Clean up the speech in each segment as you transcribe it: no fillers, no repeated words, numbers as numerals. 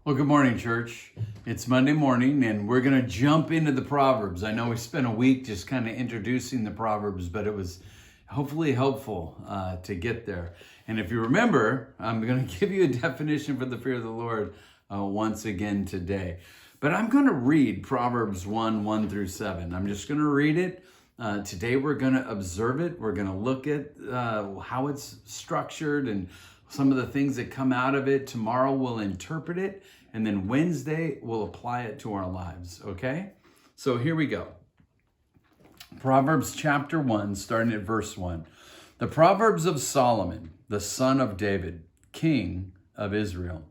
Well, good morning, church. It's Monday morning, and we're going to jump into the Proverbs. I know we spent a week just kind of introducing the Proverbs, but it was hopefully helpful to get there. And if you remember, I'm going to give you a definition for the fear of the Lord once again today. But I'm going to read Proverbs 1 through 7. I'm just going to read it. Today we're going to observe it. We're going to look at how it's structured and some of the things that come out of it. Tomorrow we'll interpret it. And then Wednesday, we'll apply it to our lives, okay? So here we go. Proverbs chapter 1, starting at verse 1. The Proverbs of Solomon, the son of David, king of Israel.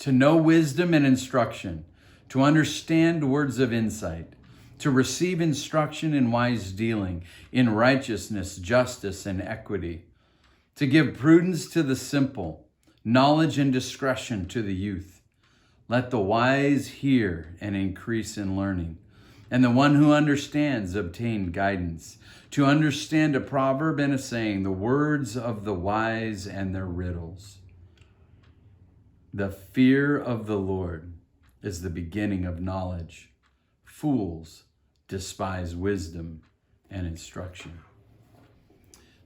To know wisdom and instruction, to understand words of insight, to receive instruction in wise dealing, in righteousness, justice, and equity, to give prudence to the simple, knowledge and discretion to the youth. Let the wise hear and increase in learning, and the one who understands obtain guidance. To understand a proverb and a saying, the words of the wise and their riddles. The fear of the Lord is the beginning of knowledge. Fools despise wisdom and instruction.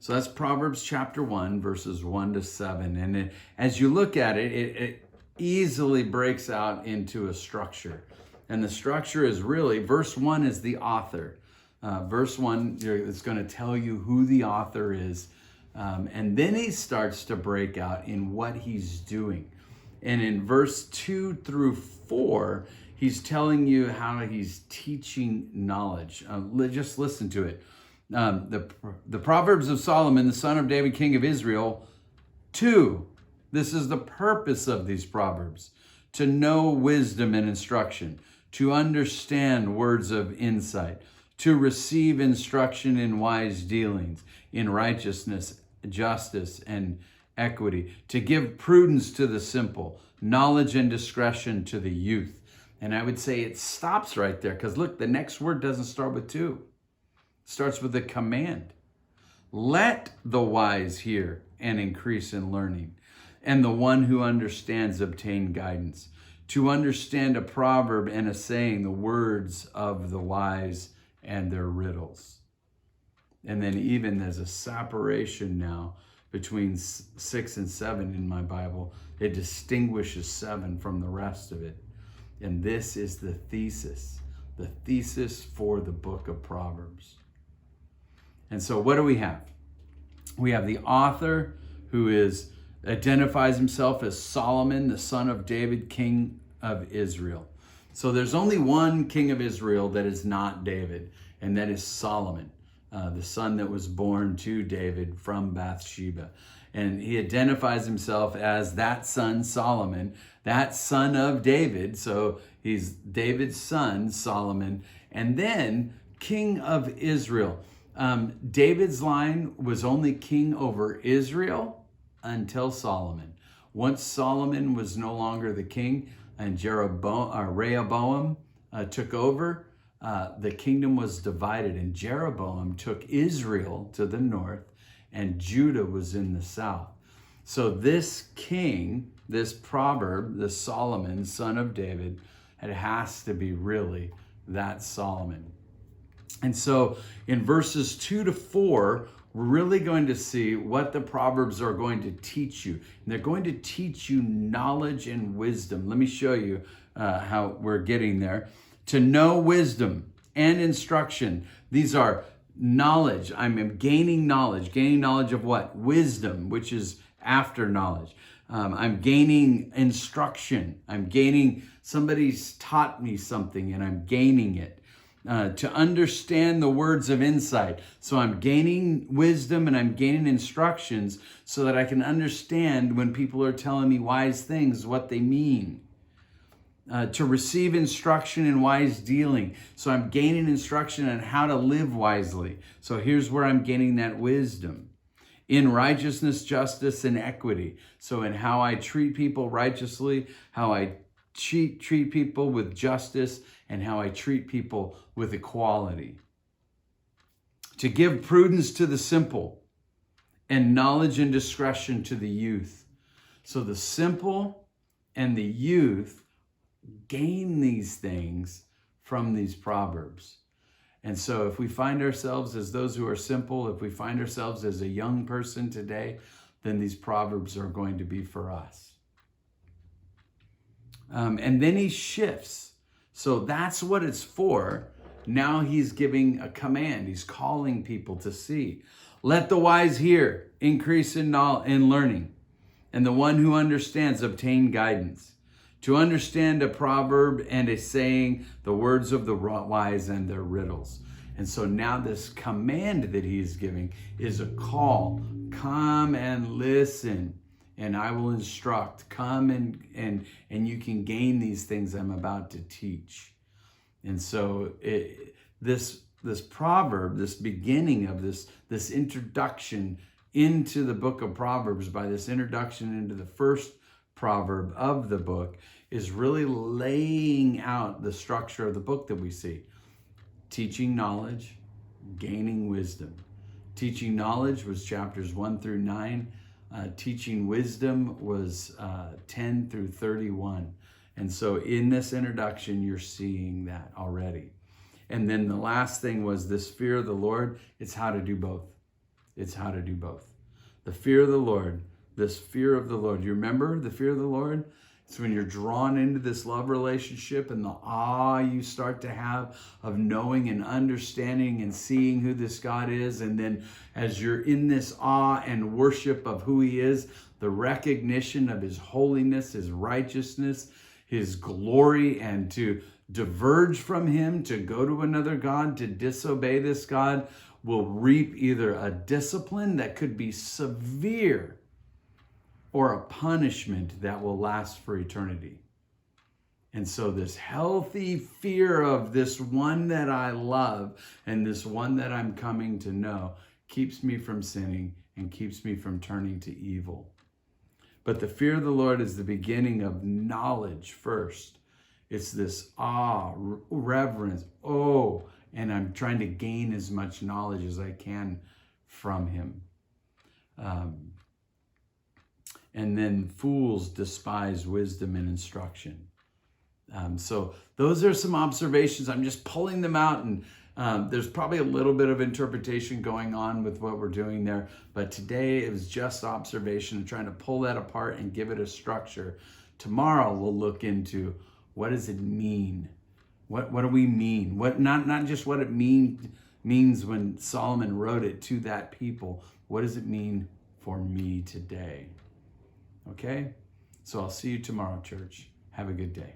So that's Proverbs chapter 1, verses 1 to 7. And as you look at it, it easily breaks out into a structure. And the structure is really, verse 1 is the author. Verse 1 is going to tell you who the author is. And then he starts to break out in what he's doing. And in verse 2 through 4, he's telling you how he's teaching knowledge. Just listen to it. The Proverbs of Solomon, the son of David, king of Israel, 2. This is the purpose of these Proverbs: to know wisdom and instruction, to understand words of insight, to receive instruction in wise dealings, in righteousness, justice, and equity, to give prudence to the simple, knowledge and discretion to the youth. And I would say it stops right there, because look, the next word doesn't start with 2. Starts with a command. Let the wise hear and increase in learning, and the one who understands obtain guidance. To understand a proverb and a saying, the words of the wise and their riddles. And then even there's a separation now between 6 and 7 in my Bible. It distinguishes 7 from the rest of it. And this is the thesis for the book of Proverbs. And so what do we have? We have the author who identifies himself as Solomon, the son of David, king of Israel. So there's only one king of Israel that is not David, and that is Solomon, the son that was born to David from Bathsheba. And he identifies himself as that son, Solomon, that son of David. So he's David's son, Solomon, and then king of Israel. David's line was only king over Israel until Solomon. Once Solomon was no longer the king and Rehoboam took over, the kingdom was divided, and Jeroboam took Israel to the north and Judah was in the south. So this king, this proverb, this Solomon, son of David, it has to be really that Solomon. And so in verses 2 to 4, we're really going to see what the Proverbs are going to teach you. And they're going to teach you knowledge and wisdom. Let me show you how we're getting there. To know wisdom and instruction. These are knowledge. I'm gaining knowledge. Gaining knowledge of what? Wisdom, which is after knowledge. I'm gaining instruction. Somebody's taught me something and I'm gaining it. To understand the words of insight. So I'm gaining wisdom and I'm gaining instructions so that I can understand when people are telling me wise things, what they mean. To receive instruction in wise dealing. So I'm gaining instruction on how to live wisely. So here's where I'm gaining that wisdom. In righteousness, justice, and equity. So in how I treat people righteously, how I treat people with justice, and how I treat people with equality. To give prudence to the simple and knowledge and discretion to the youth. So the simple and the youth gain these things from these proverbs. And so if we find ourselves as those who are simple, if we find ourselves as a young person today, then these proverbs are going to be for us. And then he shifts. So that's what it's for. Now he's giving a command. He's calling people to see. Let the wise hear, increase in learning, and the one who understands obtain guidance. To understand a proverb and a saying, the words of the wise and their riddles. And so now this command that he's giving is a call. Come and listen, and I will instruct. Come and you can gain these things I'm about to teach. And so this proverb, this beginning of this introduction into the book of Proverbs, by this introduction into the first proverb of the book, is really laying out the structure of the book that we see. Teaching knowledge, gaining wisdom. Teaching knowledge was chapters 1 through 9. Teaching wisdom was 10 through 31. And so in this introduction, you're seeing that already. And then the last thing was this fear of the Lord. It's how to do both. It's how to do both. The fear of the Lord, this fear of the Lord. You remember the fear of the Lord? It's when you're drawn into this love relationship and the awe you start to have of knowing and understanding and seeing who this God is. And then as you're in this awe and worship of who he is, the recognition of his holiness, his righteousness, his glory, and to diverge from him, to go to another God, to disobey this God, will reap either a discipline that could be severe or a punishment that will last for eternity. And so this healthy fear of this one that I love and this one that I'm coming to know keeps me from sinning and keeps me from turning to evil. But the fear of the Lord is the beginning of knowledge first. It's this awe, reverence, and I'm trying to gain as much knowledge as I can from him. And then fools despise wisdom and instruction. So those are some observations. I'm just pulling them out, and there's probably a little bit of interpretation going on with what we're doing there. But today it was just observation and trying to pull that apart and give it a structure. Tomorrow we'll look into what does it mean? What do we mean? What not just what it means when Solomon wrote it to that people. What does it mean for me today? Okay? So I'll see you tomorrow, church. Have a good day.